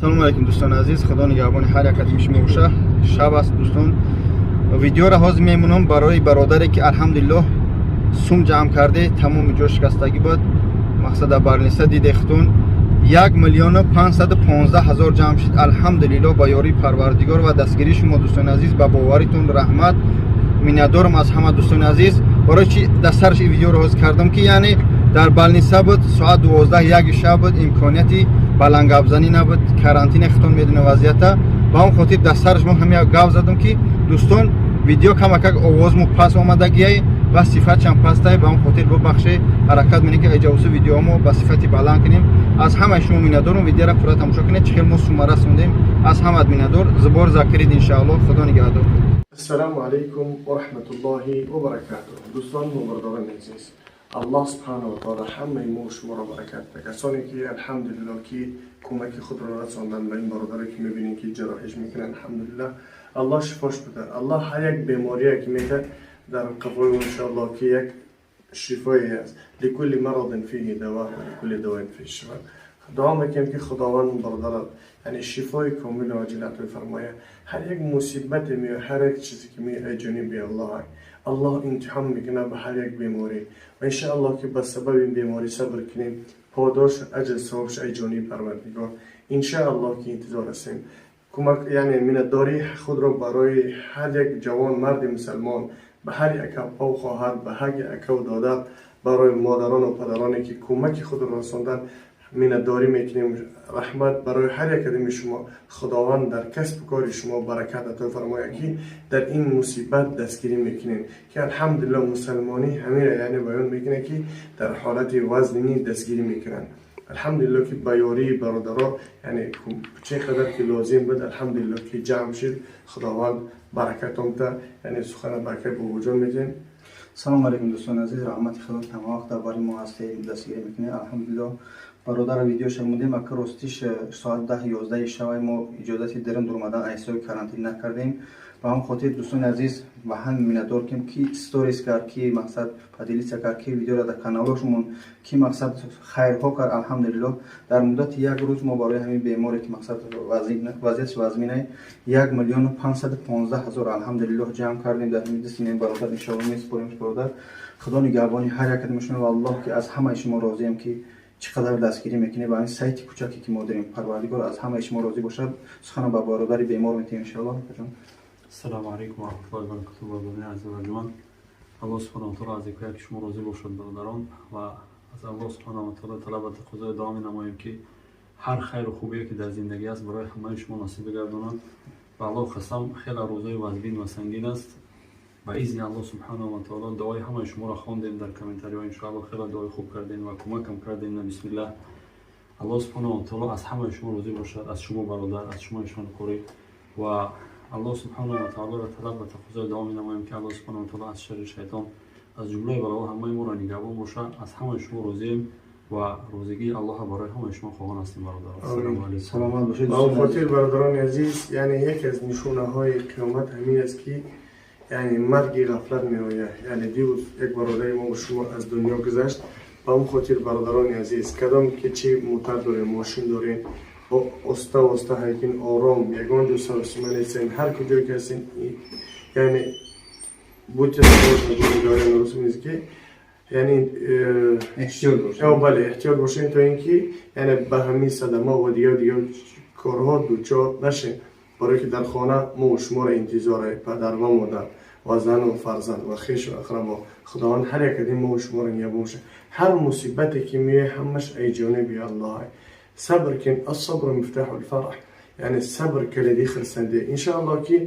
салому алайкум дӯстони азиз, худо нигоҳбони ҳар як адами шумо боша. Шаб аст дӯстон, видеоро ҳозир мемунам барои бародаре ки алҳамдулиллоҳ сум ҷамъ карде, тамоми ҷо шикастагӣ буд. мақсада барлиса диде хутун 1,515,000 ҷамъ шид. алҳамдулиллоҳ ба ёрии парвардигор ва дастгирии шумо дӯстони азиз, ба боваритон раҳмат, миннатдорам аз ҳама дӯстони азиз. барои чи дастараш ин видеоро ҳозир кардам ки яъне дар балниса буд, соат 12 шаб буд, имконияти балангабзанӣ набуд, карантина хитон медуна вазъията. ба он хотир дастараш мо ҳамин гап задам ки дӯстон видео камакак овозмо пас омадагиай ва сифатшам пастай. ба он хотир бубахше, ҳаракат менем ки иҷоза видеомо ба сифати баланд кунем. аз ҳамаи шумо миннатдорам, видеоро пурра тамошо кунед. чӣ хел мо сума расондем, аз ҳамаат миннатдор. зубор закирид иншааллоҳ. худо нигаҳдор. Ассаламу алайкум ва раҳматуллоҳи ва баракатуҳ. Дӯстон мубардорон азиз, аллоҳ субҳанаҳу ва таъоло ҳамаи мо шуморо баракат баҳад. касоне ки алҳамдулиллоҳ ки кӯмаки худро расонданд ба ин бародаре ки мебинем ки ҷароҳиш мекунанд, алҳамдулиллаҳ аллоҳ шифош бидад. аллоҳ ҳар як беморие ки меда дар қафои иншааллоҳ ки як шифое аст. ликулли марадин фиҳи дава ва ликулли давоин фиҳи шифо. дуо мекунем ки худованд бародара яъне шифои комил оҷил ато фармоя. ҳар як мусибате меояд, ҳар як чизе ки меояд аз ҷониби аллоҳ аст. аллоҳ имтиҳон мекунад ба ҳар як беморӣ ва иншааллоҳ ки ба сабаби ин беморӣ сабр кунем, подош аҷр савобш аз ҷониби парвардигор иншааллоҳ ки интизор ҳастем. кӯмак яъне миннатдории худро барои ҳар як ҷавон марди мусалмон, ба ҳар як апа ва хоҳар, ба ҳар як ака ва додат, барои модарону падароне ки кӯмаки худро расонданд миннатдорӣ мекунем. раҳмат барои ҳар як адами шумо. худованд дар касбу кори шумо баракат ато фармояд ки дар ин мусибат дастгирӣ мекунем ки алҳамдулиллоҳ мусалмонӣ ҳамира яъне баён мекунад ки дар ҳолати вазнинӣ дастгирӣ мекунанд. алҳамдулиллоҳ ки ба ёрии бародаро яъне чӣ қадар ки лозим буд, алҳамдулиллоҳ ки ҷамъ шид. худованд баракат омта, яъне сухана бакай бо вуҷуд метем. салому алайкум дӯстони азиз, раҳмати худо тамом вақт дар бари мо ҳастед, дастгирӣ мекунед. алҳамдулиллоҳ бародара видео шамудем, ака ростиш соат 10-11 шаб мо иҷозати дерем дар омадан айсои карантина накардем. ба ҳамин хотир дӯстони азиз ба ҳам миннатдор кем ки сторис кард, ки мақсад падилиса кард, ки видеоро дар каналошмон ки мақсад хайрҳо кард. алҳамдулиллоҳ дар муддати як рӯз мо барои ҳамин беморе ки мақсад вазъияти вазминай 1,515,000 алҳамдулиллоҳ ҷамъ кардем. дар ҳамин дасти бародар иншоаллоҳ месупорем бародар. худо нигоҳбони ҳар як адами шумо ва аллоҳ ки аз ҳамаи шумо розиам ки чӣ қадар дастгирӣ мекунед ба ин сайти кӯчаке ки мо дорем. парвардигор аз ҳамаи шумо розӣ бошад. сухана ба бародари бемор метем иншоаллоҳ. Ассаламу алайкум ва раҳматуллоҳи ва баракатуҳ. бародарони азиз ва ҷувон, аллоҳ субҳанаҳу ва таъоло аз ки шумо розӣ бошад бародарон, ва аз аллоҳ субҳанаҳу ва таъоло талаб ва тақозои дуо менамоем ки ҳар хайру хубие ки дар зиндагӣ аст барои ҳамаи шумо насиб бигардонад. ва аллоҳ қасам хеле рӯзаи вазбин ва сангин аст. ба изни аллоҳ субҳанаҳу ва таъоло дуои ҳамаи шуморо хондем дар комментариҳо. иншоаллоҳ хеле дуои хуб кардем ва кӯмакам кардем. на бисмиллаҳ. аллоҳ субҳанаҳу ва таъоло аз ҳамаи шумо розӣ бошад, аз шумо бародар, аз шумо ишонкорӣ. ва аллоҳ субҳанаҳу ва таъолоро талаб ва тақозои дуо менамоем ки аллоҳ субҳанаҳу ва таъоло аз шарри шайтон, аз ҷумлаи бало ҳамаи моро нигоҳбон бошад. аз ҳамаи шумо розием ва розигии аллоҳ барои ҳамаи шумо хоҳон ҳастем бародар. ассалому алайкум. саломат бошед. ба хотир бародарони азиз, яъне яке аз нишонаҳои қиёмат ҳамин аст ки яъне марги ғафлат меояд. яъне димрӯз як бародари мо ба шумо аз дунё гузашт. ба он хотир бародарони азиз, кадом ки чӣ мотор дорем, мошин дорем, оста оста ҳайкин ором ягон ҷо саросима нестем. ҳар куҷое ки ҳастем яъне будьте дорем ки яъне бале эҳтиёт бошем то ин ки яъне ба ҳамин садама ва дигар корҳо дучор нашем. барое ки дар хона мо шуморо интизоре падар ва модар ва зану фарзанд ва хешу ақрабо. худованд ҳар як адим мо шуморо нигоҳбон бошад. ҳар мусибате ки меояд ҳамаш аз ҷониби аллоҳ аст. сабр кун, ассабру мифтаҳул фарҳ, яъне сабр калиди хирсандӣ. иншааллоҳ ки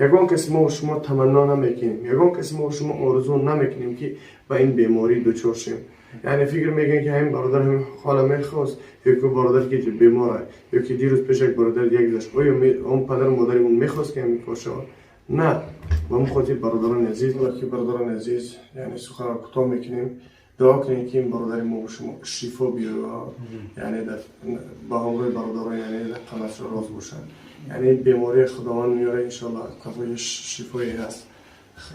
ягон касе мо шумо таманно намекунем, ягон касе мо шумо орзу намекунем ки ба ин беморӣ дучор шем. яъне фикр мекунем ки ҳамин бародар ҳамин хола мехост, ё ки бародар ки бемор аст, ё ки дирӯз пеш як бародар як гузашт, оё он падару модари он мехост ки ҳамин кор шавад. на. ба ҳамин хотир бародарони азиз, балки бародарони азиз, яъне суханро кӯтоҳ мекунем. дуо кунем ки ин бародари мо ба шумо шифо биёрад, яъне ба ҳамроҳи бародарон яъне қамашро роз бошад. яъне бемории худованд меорад иншоаллоҳ қафои шифое ҳаст.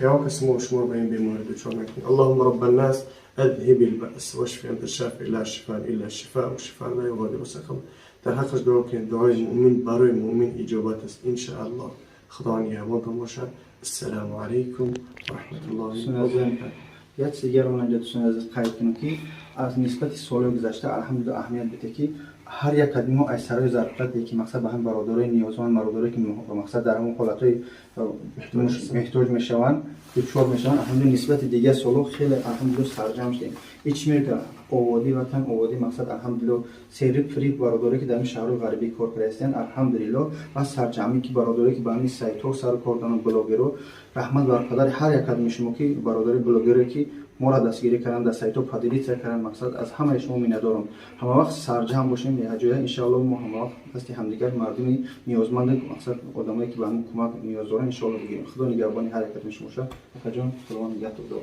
ягон касе мо шуморо ба ин беморӣ дучор накунад. аллоҳумма роббаннас أذهب البأس واشف أنت الشافي لا شفاء إلا الشفاء وشفاء لا يغادر سقما. در حقش دعا کنید. دعای مؤمن برای مؤمن اجابت است ان شاء الله. خدا نگهبانتان باشد. السلام علیکم و رحمت الله و برکاته. یک چیز دیگر من اینجا دوستان عزیز قید کنم که از نسبت سال گذشته الحمدلله اهمیت بده که هر یک قدم ما از سرای ضرورت که مقصد به هم برادرای نیازمند برادرای که مقصد در همون حالتهای محتاج میشوند دچار میشوند الحمدلله نسبت دیگه سال خیلی الحمدلله سرجم شدیم. هیچ میگه آبادی وطن آبادی مقصد الحمدلله سری فریق برادرایی که در این شهر غربی کار کردن الحمدلله و سرجمی که برادرایی که به همین سایت ها سر کار دارن بلاگرو رحمت بر پدر هر یک قدم شما که برادرای بلاگری که ما را دستگیری کردن در سایت ها پادری کردن مقصد از همه شما میندارم همه وقت سرجم باشیم یه جای ان شاء الله ما همه وقت دست همدیگر مردم نیازمند مقصد آدمایی که به همون کمک نیاز دارن ان شاء الله بگیریم. خدا نگهبان هر یک قدم شما باشه. جان سلام نگهدار.